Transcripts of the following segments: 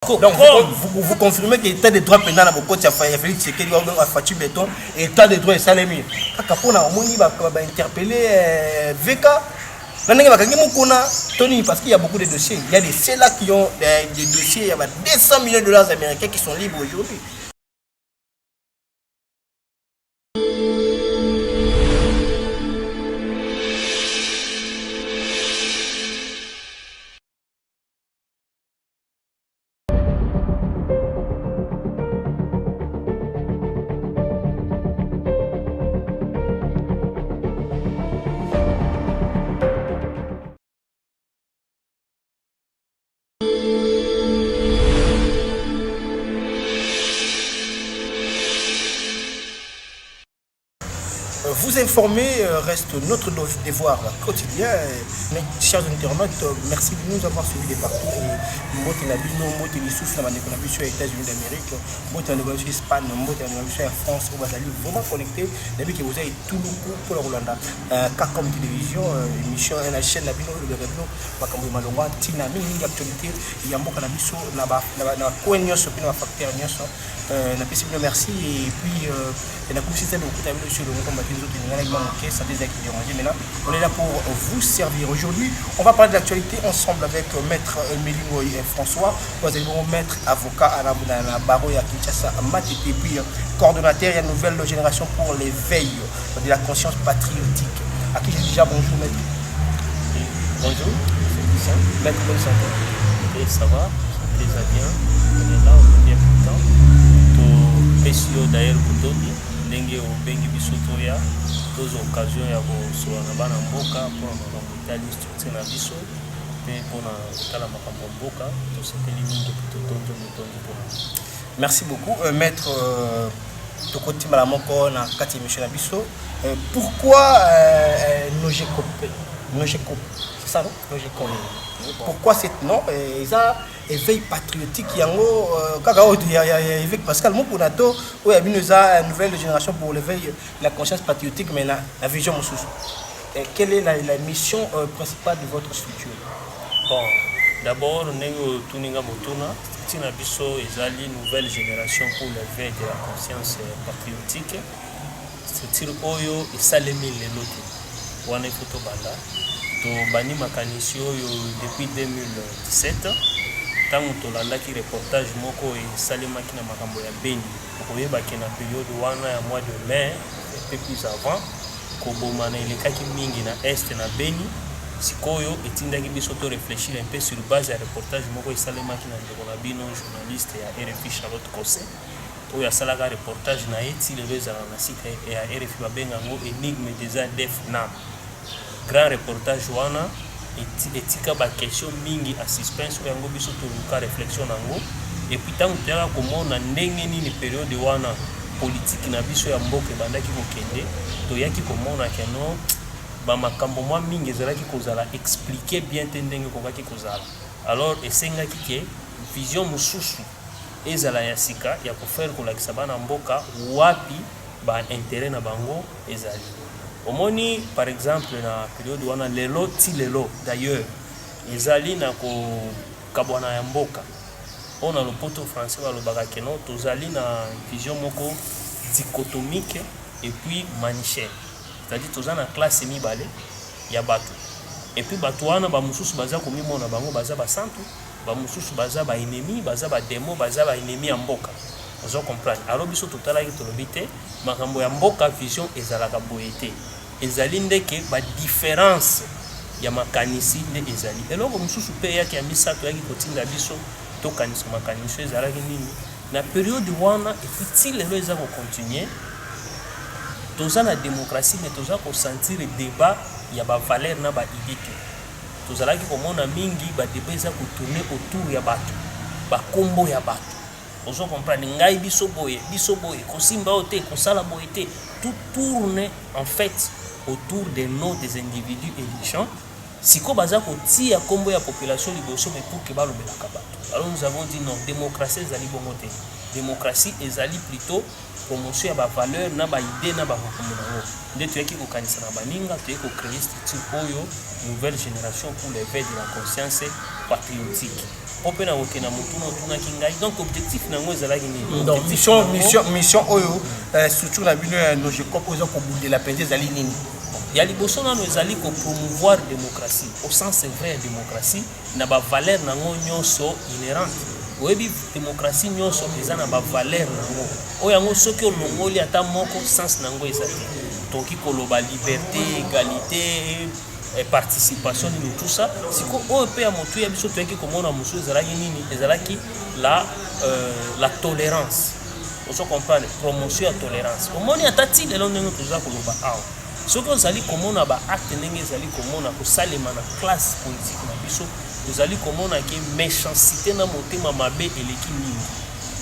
Donc, vous confirmez que l'état de droit pénal à beaucoup de Félix Tshisekedi a fait béton et l'état de droit est salémi. Quand on a interpellé VK, parce qu'il y a beaucoup de dossiers. Il y a des ceux-là qui ont des dossiers, il y a 200 millions de dollars américains qui sont libres aujourd'hui. Vous informer reste notre devoir quotidien. Mes chers internautes, merci de nous avoir suivis de partout. Moi, je suis aux États-Unis d'Amérique, moi, je suis en Espagne, moi, je suis en France, vous allez vraiment connecté. Depuis que vous avez tout le coup pour la Rolanda. Car comme télévision, émission, la chaîne, la vidéo, le réveil, comme vous m'avez dit, il y a une actualité, il y a un bon cannabis, il y a un coin, facteur, merci et puis il y a beaucoup de sur le combat des autres ça maintenant on est là pour vous servir. Aujourd'hui on va parler de l'actualité ensemble avec maître Melingo et François. Vous allez maître avocat à la barreau à Kinshasa et puis coordonnateur, il y a une nouvelle génération pour l'éveil de la conscience patriotique. À qui je dis déjà bonjour maître. Bonjour, c'est maître, bonne santé. Et ça va, déjà bien, on est là, on est bien content. Pesio d'ailleurs Boutoni, Nenge au Bengi Bisotoya, deux occasions à vos Bana Mboka pour la structure na biso, et pour la Mboka, tout ce que les merci beaucoup, maître Tokoti Malamoko na Kati Michel Abisso. Pourquoi Nogeko, c'est ça non? Nogeko. Pourquoi cette nom éveil patriotique yango avec Pascal Mokunato où il y a une nouvelle génération pour l'éveil la conscience patriotique mais la vision moussous. Quelle est la mission principale de votre structure? Bon, d'abord Nengo Tuninga Motuna, Tina Bisso ezali nouvelle génération pour l'éveil de la conscience patriotique. Structure oyo esalemi lelote wana ikoto banda to bani makanisi oyo depuis 2017 tango tolandaki reportage moko esalemaki na makambo ya Beni okoyebaki na période wana ya mois de mai et plus avant koboma na elekaki mingi na est na Beni sikoyo etindaki biso to réfléchir un peu sur base ya reportage moko esalemaki na ndeko na bino journaliste ya RFI Charlotte Kosse oyo asalaka reportage na ye ti lelo ezala na site ya RFI babengango énigme des ADF NAM. Grand reportage wana etika ba question mingi a suspense ko yango biso to luka réflexion nango et puis tant que tera komona ndenge nini période wana politique na biso ya mboke bandaki kokende to yaki komona keno ba makambo mwa mingi ezalaki kozala expliquer bien te ndenge kokaki kozala alors esengaki ke vision mususu ezala ya sika ya kofaire kolakisa bana mboka wapi ba intérêt na bango ezali. Omoni par exemple na période wana lelo ti lelo d'ailleurs ezali na ko kabwana ya mboka on a le poto français ba lobaka keno tozali na vision moko dichotomique et puis manichée, c'est-à-dire tozana na classe mibale ya bato et puis bato wana ba mususu baza komimona bango baza ba santu ba mususu baza ba ennemi baza ba demo baza ba ennemi ya mboka. Vous comprenez? Alors biso totala ki tolobite makambo ya mboka vision ezalaka boyete ezali ndeke ba différence ya makanisi nde ezali eloko mususu pe yaki ya misato yaki kotinda biso to kanisa makanisi ezalaki nini na période wana et puis ti lelo eza ko continuer toza na démocratie mais toza ko sentir débat ya ba valeur na ba idée tozalaki komona mingi ba débat eza ko tourner autour ya bato ba kombo ya bato. Vous comprenez? Ngai biso boye kosimba ote kosala boye te, tout tourne en fait autour des noms des individus éligeants. Siko baza ko tia kombo ya population liboso mais pour que ba lobelaka bato. Alors nous avons dit non, démocratie ezali bongo te. Démocratie ezali plutôt promotion ya ba valeur na ba idée na ba makambo nango. Nde toyaki ko kanisa na baninga toyaki ko créer structure oyo nouvelle génération pour l'éveil de la conscience patriotique. popena okena mutuna tuna kingai donc objectif nango ezalaki nini donc mission oyo surtout na bino no je crois que pour bouler la penze ezali nini ya liboso nano ezali ko promouvoir démocratie au sens vrai démocratie na ba valeur nango nyonso inhérente oyebi démocratie nyonso eza na ba valeur nango oyo yango soki olongoli ata moko sens nango ezali toki koloba liberté égalité participation ni tout ça siko oyo pe ya motu ya biso toyeki komona musu ezalaki nini ezalaki la tolérance oso comprendre promotion ya tolérance omoni atati lelo ndenge toza koloba awa soki ozali komona ba acte ndenge ezali komona kosalema na classe politique na biso ozali komona ke méchanceté na motema mabe eleki mingi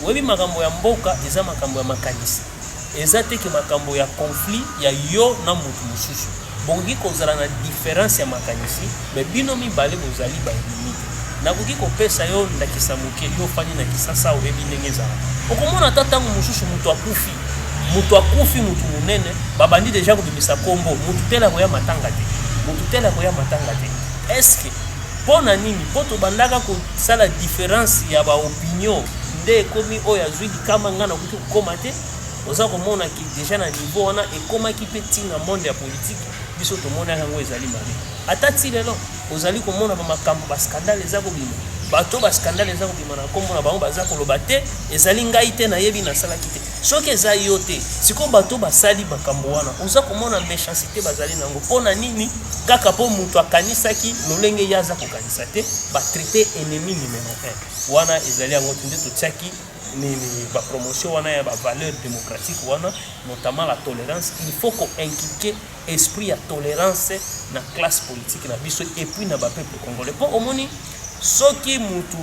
oyebi makambo ya mboka eza makambo ya makanisi eza te ke makambo ya conflit ya yo na motu mosusu bongi kozala na différence ya makanisi mais bino mibale bozali baennemi nakoki kopesa yo ndakisa moke yo fani na kisasa oyebi ndenge ezala okomona ata ntango mosusu moto akufi motu monene babandi deja kobimisa kombo motu tela koya matanga te eske mpona nini mpo tobandaka kosala différence ya baopinion nde ekomi oyo azwi likama nga nakoki kokóma te oza komona ki deja na niveau wana ekomaki mpe ntina monde ya politike biso tomonaka yango ezali mabe ata ti lelo ozali komona bamakambo baskandale eza kobima bato baskandale eza kobima na nkombo na bango baza koloba te ezali ngai te nayebi nasalaki te soki eza yo te sikoyo bato basali makambo wana oza komona méchanceté bazali nango mpona nini kaka mpo moto akanisaki lolenge ye aza kokanisa te batraité ennemi numéro 1 wana ezali yango te nde totiaki ba promotion wana ya ba valeur démocratique wana notamment la tolérance il faut qu'on inculque esprit ya tolérance na classe politique na biso et puis na ba peuple congolais pour omoni soki mutu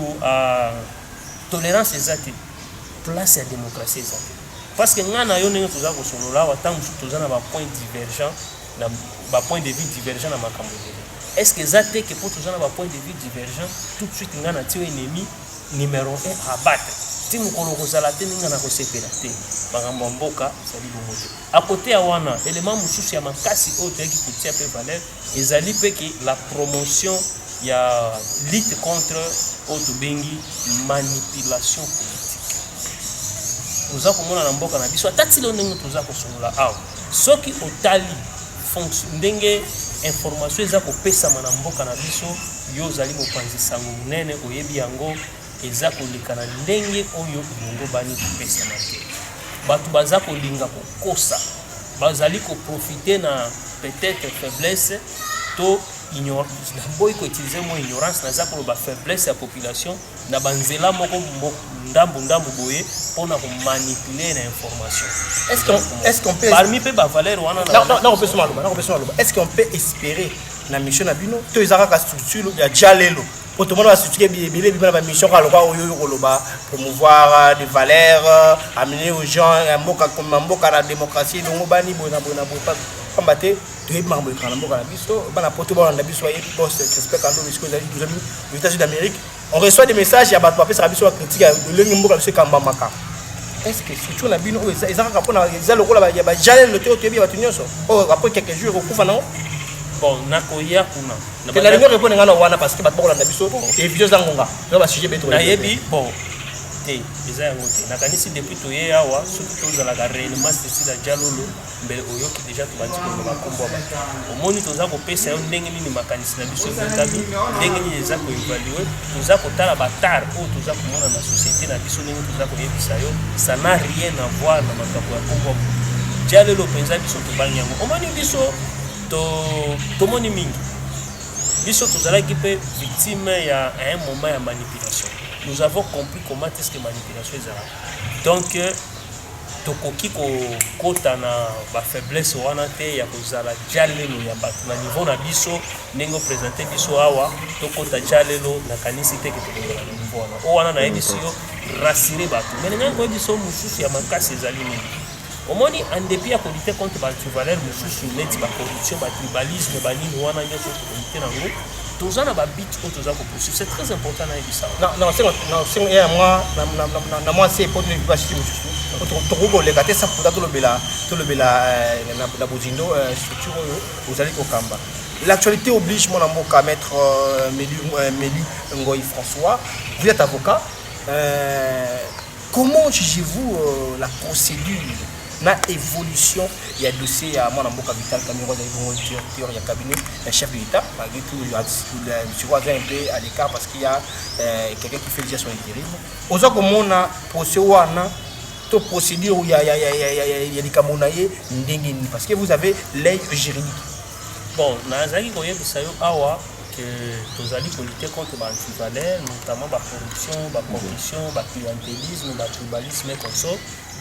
tolérance ezate place ya démocratie ezate parce que ngana yo ndenge toza kosolola wa tangu toza na ba point divergent na ba point de vue divergent na makambo est-ce que ezate que pour toza na ba point de vue divergent tout de suite ngana tio ennemi numéro 1 à battre ti mokolo kozala te ninga na kosepela te makambo mboka ezali bongo te akote ya wana élément mosusu ya makasi oyo toyaki kotia mpe valeur ezali mpe ke la promotion ya lutte contre oyo tobengi manipulation politique toza komona na mboka na biso ata ti leo ndenge toza kosolola awa soki otali ndenge information eza kopesama na mboka na biso yo ozali mopanzi sango monene oyebi yango eza koleka na ndenge oyo bongo bani kopesa na te bato baza kolinga kokosa bazali koprofite na peut-être faiblesse to ignorance boy ko utiliser mo ignorance naza koloba faiblesse ya population na banzela moko ndambu boye pona ko manipuler na information est-ce qu'on peut parmi pe ba valeur wana non on peut se maloba est-ce qu'on peut espérer na mission na bino to ezaka ka structure ya jalelo pour tout le monde va se tuer bien la mission à promouvoir des valeurs amener aux gens à la démocratie donc bani bona pas combattre de marbre quand mboka na biso bana poto bana biso et boss respect quand nous discutons aux États-Unis d'Amérique on reçoit des messages ya bato papa biso critique de lengi mboka biso kamba maka est-ce que surtout na bino ils ont rapporté ils lokola ba jalel le teo tebi bato nyonso après quelques jours okufa non bon nakoya kuna na la lumière répondre ngana wana parce que bato bokola na biso et vidéo zangonga na ba sujet beto na yebi bon te eza yango te nakanisi depuis toye awa soki tozalaka réellement ceci la jalolo mbele oyoki déjà tobandi koloba kombo ya bato omoni toza kopesa yo ndenge nini makanisi na biso ezotami ndenge nini eza koévalue toza kotala batare oyo toza komona na société na biso ndenge toza koyebisa yo ça n'a rien à voir na makambo ya kombo jalelo mpenza biso tobangi yango omoni biso tomoni mingi biso tozalaki mpe victime ya un moment ya manipulation nous avons compris comment est-ce que manipulation ezalaka donc tokoki kokota na bafaiblesse wana te ya kozala jalelo ya bato na niveau na biso ndenge opresente biso awa tokota jalelo nakanisi te ke tokongola na niveau wana o wana nayebi si yo rassire bato me ndenge koyebi so mosusu ya makasi ezali mingi omoni en dépit ya kolite contre batrivalere mosusu neti bacorruption batribalisme banini wana nyonso tokolite nango toza na babit oyo toza kopoursuivre c'est très important nayebisa na mwa se po bashiti mosusu tokokoleka te saputa tolobela na bozindo structure oyo ozali kokamba L'actualité oblige mon avocat, maître Mélie Ngoï François. Vous êtes avocat. Comment jugez-vous la procédure, la évolution? Il y a dossier à mon avocat Vital Cameroun, il y a cabinet, un chef de l'État, malgré tout, il y a un peu à l'écart parce qu'il y a quelqu'un qui fait déjà son intérim. Aujourd'hui, comme on a procédure où il y a des camonaïers, parce que vous avez l'œil juridique. Bon, nazali koyebisayo awa que tozali lutter contre l'antivaleur, notamment la corruption, la corruption, le clientélisme, le tribalisme et comme ça.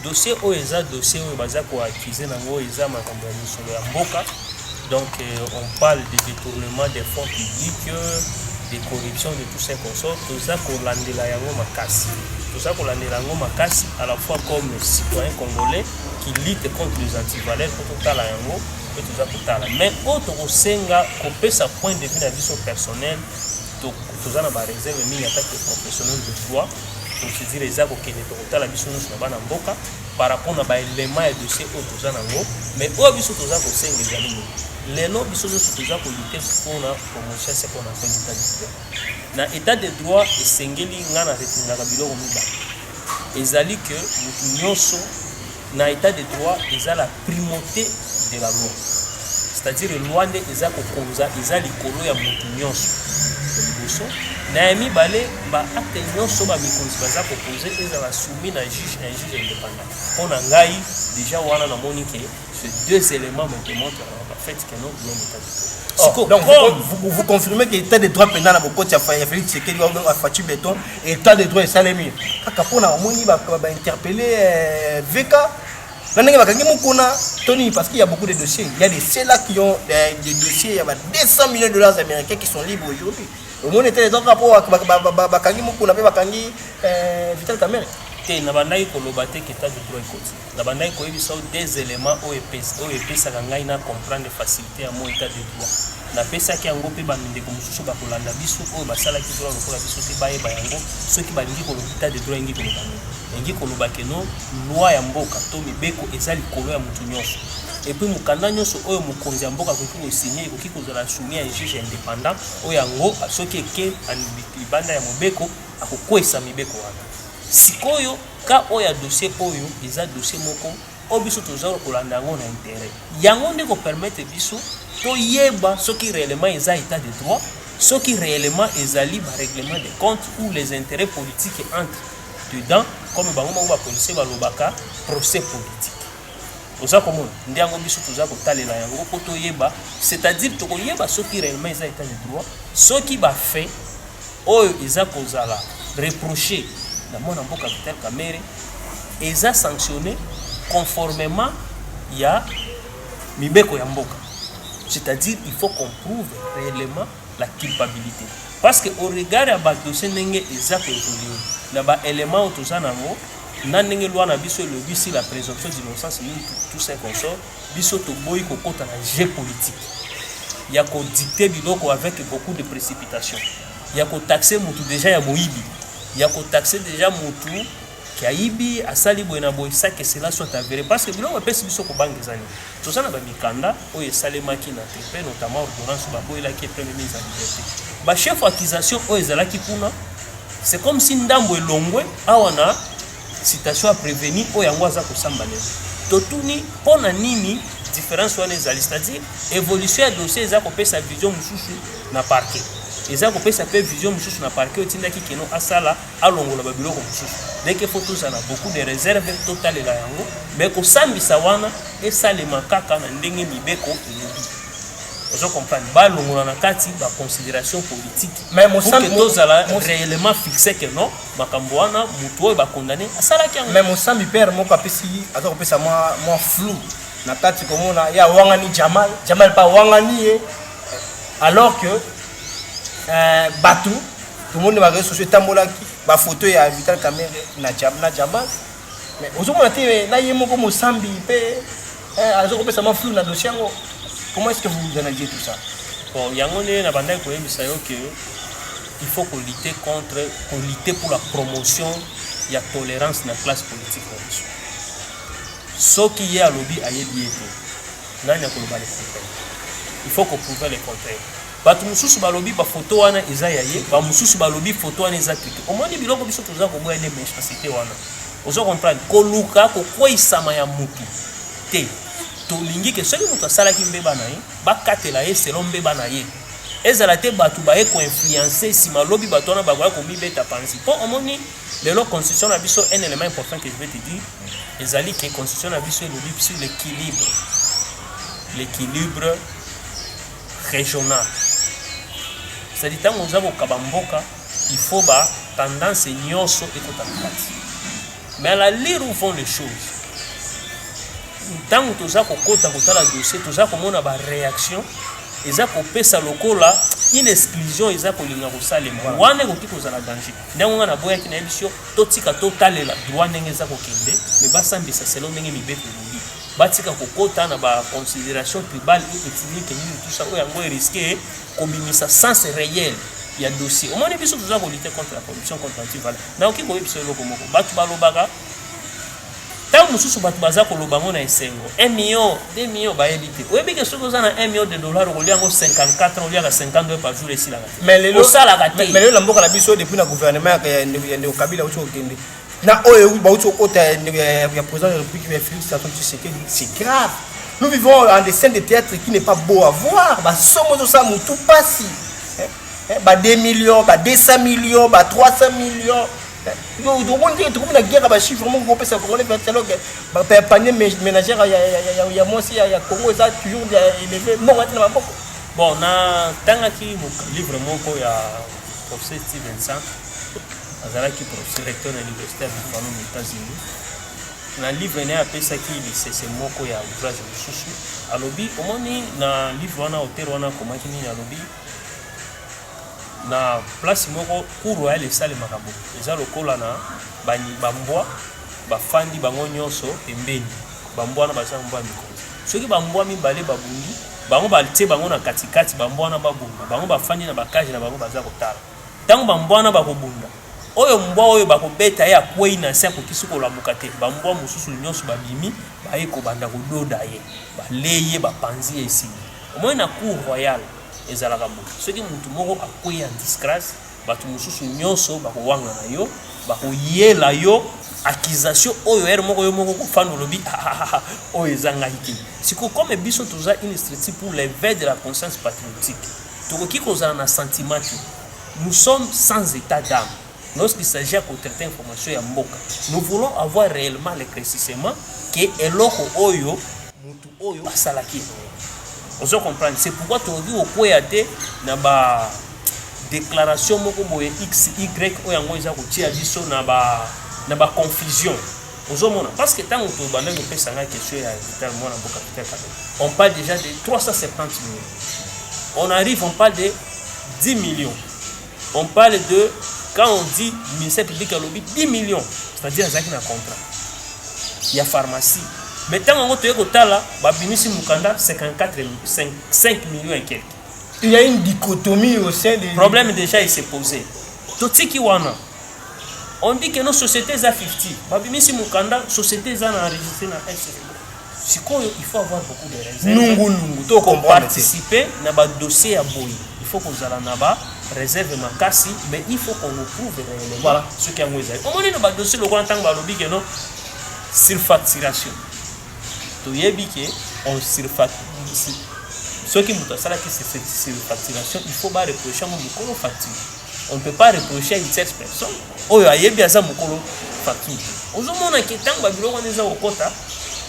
Dossier OESA, dossier OESA qui a accusé dans l'OESA, donc on parle de détournement des fonds publics, de corruption, de tout ça comme ça. Tout ça pour l'andela yango makasi. Tout ça pour l'andela yango makasi à la fois comme citoyen congolais qui lutte contre les antivaleurs pour tout la yango. Mais autre senga couper sa point de vue la vie personnelle tout ça na ba réserve mingi attaque professionnel de droit donc c'est dire les actes qui ne total la biso nous na bana mboka par rapport na ba élément et dossier auto ça nango mais o biso to za ko senga ezali les no biso to za ko lutter pour na promotion c'est qu'on appelle l'état de droit na état de droit esengeli ngana retinga biloko miba ezali que mutu nyonso na état de droit eza la primauté de la loi. C'est-à-dire que loi nde eza kokonza eza likolo ya mutu nyonso. Liboso na yemi balé ba acte nyonso ba mikonzi baza koposer eza ba soumis na juge indépendant. On a ngai déjà wana na moni que ces deux éléments me démontrent en fait que non bien état de droit. Donc vous confirmez que l'état de droit pendant la bokote ya Félix Tshisekedi a Fatou Béton état de droit et salemi. Kaka pona moni ba interpeller VK. Parce qu'il y a beaucoup de dossiers. Il y a des ceux-là qui ont des dossiers, il y a 200 millions de dollars américains qui sont libres aujourd'hui. Au moins, était dans le rapport à Vital Cameroun. Na bandai ko lobate que état de droit écoute. Na bandai ko yebi so des éléments OEP ça ngai na comprendre facilité à mon état de droit. Na pesa ki yango pe ba ndeko mususu ba kolanda biso o ba sala ki droit ko la biso te ba yeba yango ceux qui ba lingi ko état de droit ngi ko lobano. Ngi ko lobake no loi ya mboka to mibeko ezali kolo ya mutu nyonso. Et puis mukanda nyonso oyo mukonzi ya mboka ko ki signer ko ki ko zala soumis à un juge indépendant o yango soki ke an libanda ya mobeko akokwesa mibeko wana. Sikoyo ka oya dossier oyo eza dossier moko obiso tozalo kolanda ngo na intérêt yango nde ko permettre biso to yeba soki réellement eza état de droit soki réellement ezali ba règlement de compte ou les intérêts politiques entrent dedans comme bango bango ba policier ba lobaka procès politique oza komona ndi yango biso tozalo kotalela yango ko to yeba c'est-à-dire to ko yeba soki réellement eza état de droit soki ba fait oyo eza kozala reprocher la mon amboka Vital Cameroun eza sanctionné conformément ya mibeko ya mboka. C'est-à-dire il faut qu'on prouve réellement la culpabilité parce que au regard ya ba dossier ndenge eza ko évoluer na ba élément tout ça nango na ndenge loi na biso le but si la présomption d'innocence tout ça consort biso to boy ko kota na jeu politique ya ko dicter biloko avec beaucoup de précipitation ya ko taxer mutu déjà ya moyibi ya ko taxer déjà mutu qui a ibi asali boina boy ça que cela soit avéré parce que biloko pesi biso ko bangi zani tout ça na ba mikanda o esalema ki na tripé notamment ordonnance ba boy la qui est premier mise en liberté ba chef accusation o ezala ki kuna c'est comme si ndambo elongwe awana citation à prévenir o yango za ko samba lelo totuni pona nini différence wana ezali c'est-à-dire évolution ya dossier eza ko pesa vision mususu na parquet eza ko pesa pe vision mususu na parquet otindaki keno asala alongola ba biloko mususu dès que photos ana beaucoup de réserves totales la yango mais ko sambisa wana esalema kaka na ndenge mibeko elobi ozo comprendre ba longola na kati ba considération politique mais mon sambi tozala réellement fixé que non makambo wana mutu oyo ba condamné asala ki yango mais mon sambi père moko apesi azo ko pesa moi flou na kati komona ya wangani Jamal pas wangani alors que Batou, tout le monde va ressortir tambola qui ba photo ya Vital Cameroun na Jamal mais aujourd'hui on a yemo comme Sambi pe azo ko sama flou na dossier ngo comment est-ce que vous analysez tout ça bon yango ne na banda ko yebisa yo que il faut qu'on lutter pour la promotion ya tolérance na classe politique comme ça ce qui est à lobby ayebi eto nani akoloba le il faut qu'on prouve le contraire. Bato mususu balobi ba photo wana eza yaye, ba mususu balobi photo wana eza cliqué. Omoni biloko biso toza ko boya les méchanceté wana. Ozo comprendre ko luka ko koisama ya mutu. Te. To lingi ke soki mutu asala ki mbeba na ye, ba katela ye selon mbeba na ye. Ezala te batu ba e ko influencer si malobi bato wana ba ko mi beta pansi. Po omoni lelo constitution na biso un élément important que je vais te dire, ezali que constitution na biso elobi sur l'équilibre. L'équilibre régional. C'est-à-dire que nous avons Kabamboka, il faut ba tendance nyonso et kotakati. Mais à la lire où vont les choses. Tant que nous avons kota la dossier, nous avons mona ba réaction, ils ont coupé sa lokola, une exclusion, ils ont kolinga ko salema. Wane ko kiko za la danger. Ndango na boya kina émission, totika totalela, droit nengeza ko kende, mais ba sambisa selon ndenge mibeto lubi. Batika kokota na ba considération tribale et ethnique ni tout ça oyango est risqué kombimisa sens réel ya dossier. Au moins biso tuza ko lutter contre la corruption contre l'antival. Na oki ko biso loko moko batu balobaka tant mususu batu baza ko lobango na esengo 1 million 2 millions ba éviter. Oyebi que soki oza na 1 million de dollars ko liango 54 on liaka 52 par jour ici là. Mais le sala gâté. Mais le lamboka la biso depuis na gouvernement ya ndeko Kabila ucho kende. Na oyo baucho kota ya président de la République Félix Antoine Tshisekedi, c'est grave. Nous vivons en des scènes de théâtre qui n'est pas beau à voir. Bah sommes ça tout passi. Bah 2 millions, bah 200 millions, bah 300 millions. Yo donc on dit que la guerre ba chiffre vraiment gros ça congolais bah panier ménagère il y a moi aussi il y a Congo ça toujours élevé bon maintenant ma beaucoup. Bon na tanga ki mo livre moko ya professeur Stevenson azalaki professeur recteur de l'université de Buffalo aux États-Unis. Na livre ne apesaki lisese moko ya ouvrage mususu alobi omoni na livre wana auteur wana komaki nini alobi na place moko cour royal esale makambo eza lokola na bambwa bafandi bango nyonso pembeni bambwa na basa mbwa mikonzi soki bambwa mibale babundi bango balte bango na katikati bambwa na babunda bango bafandi na bakaje na bango baza kotala tango bambwa na bakobunda oyo mbwa oyo bakobeta ye akwei na se akokisi kolamuka te bambwa mosusu nyonso babimi baye kobanda kododa ye baleye bapanzi ye esili omoi na cour royal ezalaka boye soki mutu moko akwei en disgrâce bato mosusu nyonso bakowanga na yo bakoyela yo accusation oyo ere moko yo moko kofanda olobi oyo ezangai te siko comme biso toza une structure pour l'éveil de la conscience patriotique tokoki kozala na sentiment te nous sommes sans état d'âme. Lorsqu'il s'agit de traiter l'information ya mboka, nous voulons avoir réellement l'éclaircissement que eloko oyo mutu oyo basalaki. On se comprend. C'est pourquoi tu dis au koyate na ba déclaration moko boye x y oyo ngo eza kotia biso na ba confusion. Ozomona parce que tant que banda ko pesa nga question ya tellement na mboka peut-être. On parle déjà de 370 millions. On arrive on parle de 10 millions. On parle de quand on dit ministère public à lobby 10 millions, c'est-à-dire ça qui n'a contrat. Il y a pharmacie. Mais tant qu'on te kotala, babimisi mukanda 5 millions et quelques. Il y a une dichotomie au sein des problème déjà il s'est posé. Totiki wana. On dit que nos sociétés à 50. Babimisi mukanda sociétés à enregistré na SFB. Il faut avoir beaucoup de réserves. Nungu pour participer na ba dossier à boy. Il faut qu'on zala na ba réserve makasi mais il faut qu'on nous prouve réellement voilà ce qui a ngweza on est dans le dossier le grand temps balobi que non surfacturation to yebi que on surfacture ce qui muta sala que c'est surfacturation il faut pas reprocher mon mukolo facture on ne peut pas reprocher une tierce personne oyo ayebi aza mukolo facture ozomona que tant babilo on est au kota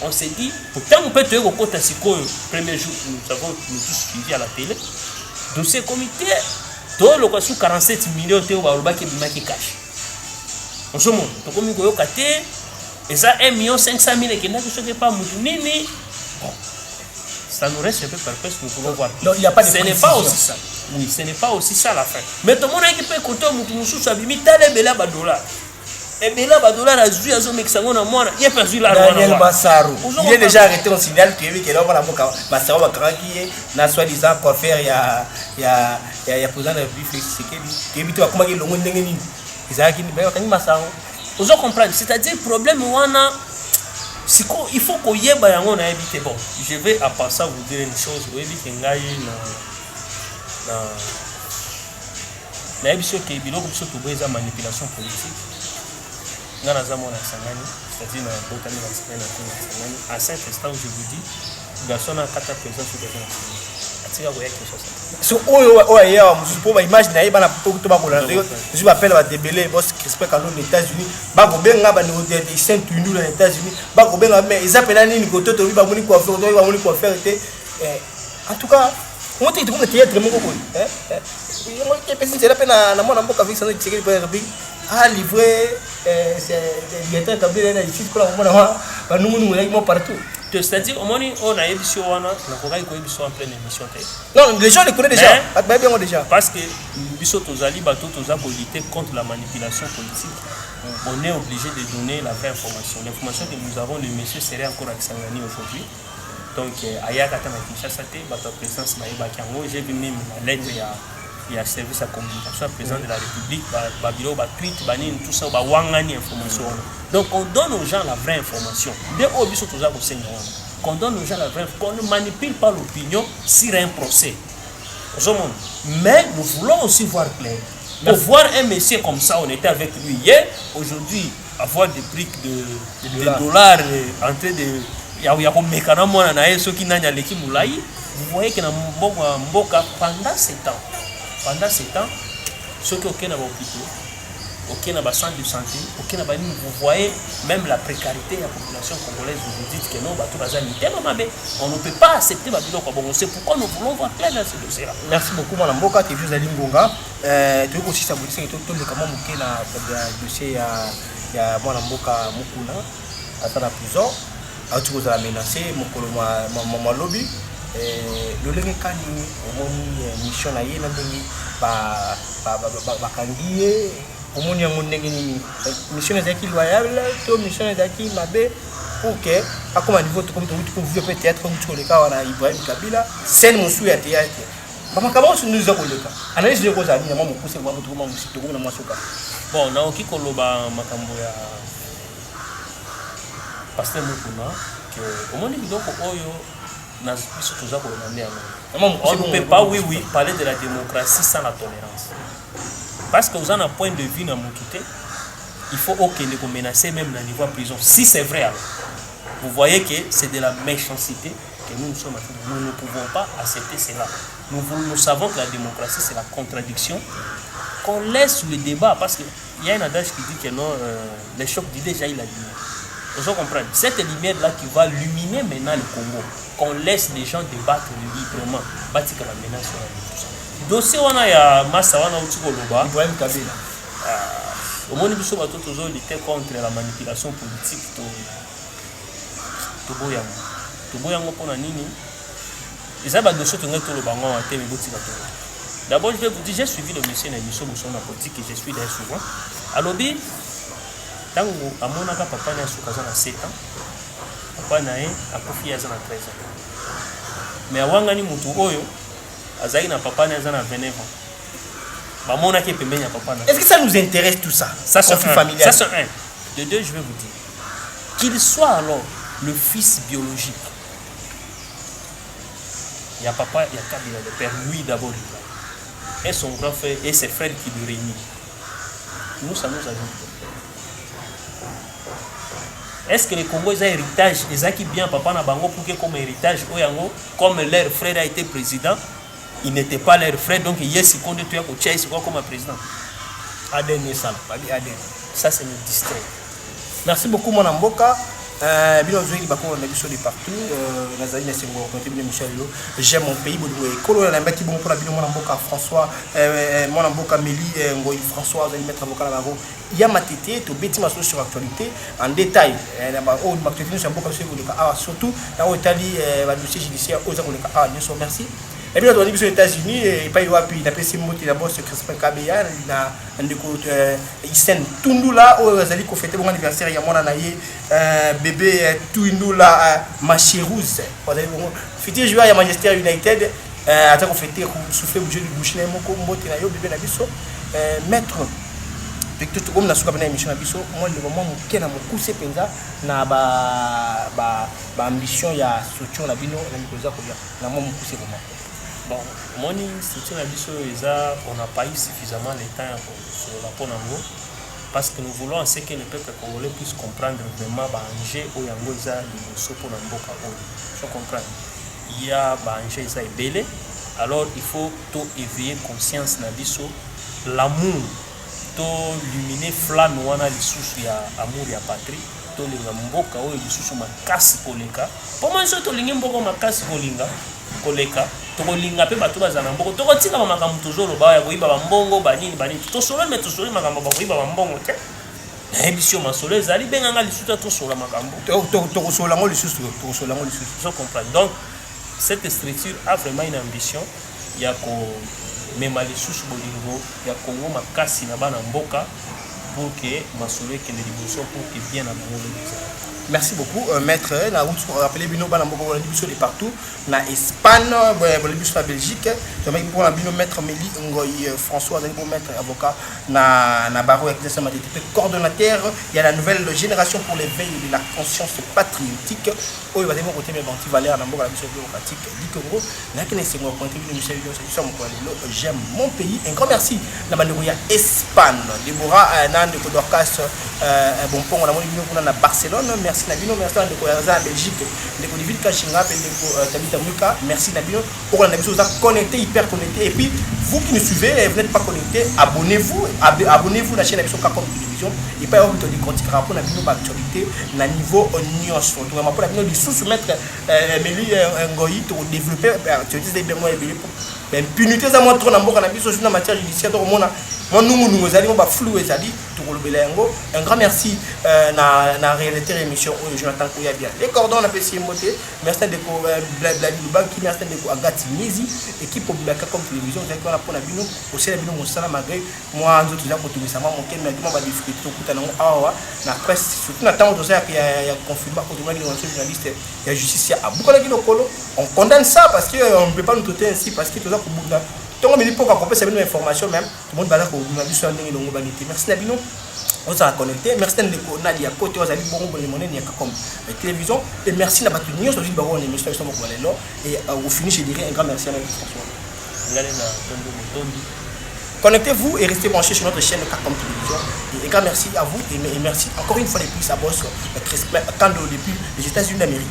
on s'est dit pourtant on peut te au kota sikoyo premier jour nous avons nous tous suivi à la télé dossier comité to lokasu 47 millions te balobaki bimaki cash on se montre to komi koyoka te eza 1 million 500 000 ekenda ki soki pas mutu nini bon ça nous reste un peu perplexe nous pouvons voir non il y a pas de ce n'est pas aussi ça oui ce n'est pas aussi ça la fin mais tout le monde qui peut côté mutu mususu abimi tale bela ba dollar et bela ba dollar azui azo mexango na mwana il peut azui la Daniel Massaro il est déjà arrêté on signale que lui que là on va boka Massaro ba karaki na soi-disant quoi faire il y a président de la République Félix Tshisekedi qui bitu akoma ki longo ndenge nini ezaki ni ba kani Massaro ozo comprendre c'est-à-dire problème wana il faut qu'on y ait bon. Je vais à part ça vous dire une chose. Vous avez dit na ebiso ke biloko biso toboza manipulation politique ngana za mona sangani c'est-à-dire na botami na sangani à cet instant je vous dis garçon na kata présence sur le atika ko yake chose so oyo ya musu po ba image na yeba na to ba ko la je m'appelle ba débélé boss respect quand aux États-Unis ba ko benga ba no de Saint Tunu aux États-Unis ba ko benga mais ils appellent nini ko to ba moni ko faire en tout cas on te dit que tu es très bon il y a peine à mon amboka avec son étiquette pour à livrer c'est des établis dans ici pour la nous partout c'est-à-dire on a émission on a émission en pleine émission non les gens les connaissent déjà déjà parce que biso tozali bato toza pour lutter contre la manipulation politique on est obligé de donner la vraie information l'information que nous avons le monsieur serait encore à Kisangani aujourd'hui. Donc, Ayaka Kinshasa, votre présence, j'ai vu même la lettre, il y a service à communication, président de la République, Babilo, tweet, tout ça, Wangani information. Donc, on donne aux gens la vraie information. Dès qu'on donne aux gens la vraie information, qu'on ne manipule pas l'opinion sur un procès. Mais nous voulons aussi voir clair. Pour voir un monsieur comme ça, on était avec lui hier, aujourd'hui, avoir des prix de dollars en train de. Il y a un mécanisme qui n'a l'équipe Moulay. Vous voyez que dans Mboka, pendant 7 ans, ceux qui ont des hôpitaux, aucun n'a centre de santé, aucun n'a vous voyez même la précarité de la population congolaise. Vous vous dites que non, on ne peut pas accepter c'est pourquoi nous voulons voir clair dans ce dossier-là. Merci beaucoup, Mme Mboka, tu es allé Ngonga. Tu veux aussi savoir que tu as dossier à Mme Mboka Mukuna, à la prison. Tu as menacé mon lobby. Le lobby quand on mission à y kangiye omoni yango ndenge nini mission ezaki loyable to mission ezaki mabe pour que akoma niveau to comme to vivre peut-être comme tu koleka wana Ibrahim Kabila scène mosu ya théâtre mama kama on nous a koleka analyse de cause ani na mama pousse ba to mama musito ko na masoka bon na oki koloba makambo ya pasteur Mukuna que omoni biloko oyo na biso toza kolanda yango on ne peut pas oui parler de la démocratie sans la tolérance. Parce que vous avez un point de vue dans mon côté, il faut que menacer même dans le niveau de prison. Si c'est vrai, alors, vous voyez que c'est de la méchanceté que nous sommes. Nous ne pouvons pas accepter cela. Nous savons que la démocratie, c'est la contradiction. Qu'on laisse le débat, parce qu'il y a un adage qui dit que non, les chocs d'idées jaillissent la lumière. Vous comprenez? Cette lumière-là qui va illuminer maintenant le Congo, qu'on laisse les gens débattre librement, bâtir la menace sur la vie. Dossier on a ya massa wana utikoloba Ibrahim Kabila omoni biso bato tozo lutter contre la manipulation politique to boyango pona nini eza ba dossier to ngeto loba ngo ate botika to. D'abord je vais vous dire j'ai suivi le monsieur na biso sur la politique et je suis là souvent alobi tango amonaka papa na suka za na 7 ans papa na ye akofi ya za na 13 ans mais awangani mutu oyo Azaï n'a papa n'a pas 29 ans. Est-ce que ça nous intéresse tout ça? Ça c'est familial. Ça c'est un. De deux, je vais vous dire. Qu'il soit alors le fils biologique. Il y a papa, il y a Kabila, le père, lui d'abord. Et son grand frère et ses frères qui le réunissent. Nous, ça nous ajoute. Est-ce que les Congolais ont un héritage? Ils ont qui bien papa n'a bango pour que comme héritage, comme leur frère a été président. Il n'était pas leur frère, donc il y a ce qu'on dit comme président. Aden. Ça, c'est notre distinct. Merci beaucoup, mon Mboka. Bien joué, il va qu'on a vu sur les partout. J'aime mon pays. Pour la vie de mon Mboka François, mon Mboka Méli, François, vous allez mettre avocat là-bas. Il y a ma tété, tu bêtis ma sur l'actualité en détail. Surtout, dans l'Italie, le dossier judiciaire aux Américains. Merci. Et puis, on est aux États-Unis, et pas y avoir puis d'après ces mots, d'abord, ce Crispin Kabila, il a un découvert, il s'en Tundula, où ils allaient fêter mon anniversaire, il y a mon anaïe, bébé Tundula, Machirouz. Vous allez fêter jouer à Manchester United, attends qu'on fêter, souffler au jeu du boucher, mon combo, bébé Nabiso, maître tout comme na suka bana émission na biso moi le moment moké na mokuse penza na ba ambition ya structure na bino na mikoza ko na moi mokuse vraiment. Bon, moni structure na biso on n'a pas eu suffisamment le temps sur la ponango parce que nous voulons ce que le peuple congolais puisse comprendre vraiment ba enjeu o yango eza liboso pour na mboka oyo. Je comprends. Il y a ba enjeu eza ebele. Alors il faut tout éveiller conscience na biso l'amour to luminer flamme wana lisusu ya amour ya patrie to linga mboka oyo lisusu makasi koleka po moi so to linga mboka makasi koleka to kolinga pe bato bazana mboka to kotika makambo toujours ba ya koyiba ba mbongo banini to solo mais to solo makambo ba koyiba ba mbongo te na émission masolo ezali benganga lisusu to solo makambo to kosola ngo lisusu je comprends. Donc cette structure a vraiment une ambition ya ko mema lisusu bolingo ya Congo makasi na bana mboka pour que masolo ekende liboso pour que bien na bango. Merci beaucoup maître na rappelé bino bana mboka na biso de partout na Espagne bon biso na Belgique jamais pour na bino maître Meli Ngoyi François pour maître avocat na barreau exactement coordonnateur il y a la nouvelle génération pour l'éveil de la conscience patriotique oyo bazemo côté mais banti valeur na mboka na biso démocratique du Congo na kene sengo contribuer Michel Dion ça mo j'aime mon pays un grand merci na bandeko ya Espagne Deborah na ndeko Dorcas bon pongo na moni bino kuna na Barcelone. Merci Nabino, merci à la Belgique, les David Kachinga, les Tabita Muka, merci Nabino pour la Nabino, vous êtes connecté, hyper connecté. Et puis, vous qui nous suivez, vous n'êtes pas connecté, abonnez-vous à la chaîne Nabino Kakon Télévision. Et pas vous dire qu'on rapport Nabino actualité, na niveau news. Donc, on va Nabino, les sous-soumettre Meli Ngoyi pour développer l'actualité des bémoins et impunité, ça montre dans la Nabino, sur la matière judiciaire, moi nous allons pas flou et ali un grand merci na réalisateur émission Jonathan Kouya bien les cordons na pesi moté merci de ko blabla qui merci de ko Agati Mizi équipe Blaka comme télévision d'accord na pona bino aussi la bino mosala malgré moi nzo tuza ko tumisa ma moké mais comment ba difficulté to kuta na awa na presse surtout na temps dosa ya confirmer ko demande les journalistes ya justice ya abukola kilo kolo on condamne ça parce que on ne peut pas nous traiter ainsi parce que toza ko bunda donc on me dit pourquoi on peut savoir une information même tout le monde va là pour nous aviser sur ndenge banité merci Nabino on s'est connecté merci ndeko Nadia côté aux ali bongo les monnaies ni comme télévision et merci na batu nyonso aussi baron émission sur mon lelo et au fini je dirais un grand merci à François ngale na tondi. Connectez-vous et restez branchés sur notre chaîne Kakon Télévision et un grand merci à vous et merci encore une fois de plus à boss Crispin Kando depuis les États-Unis d'Amérique.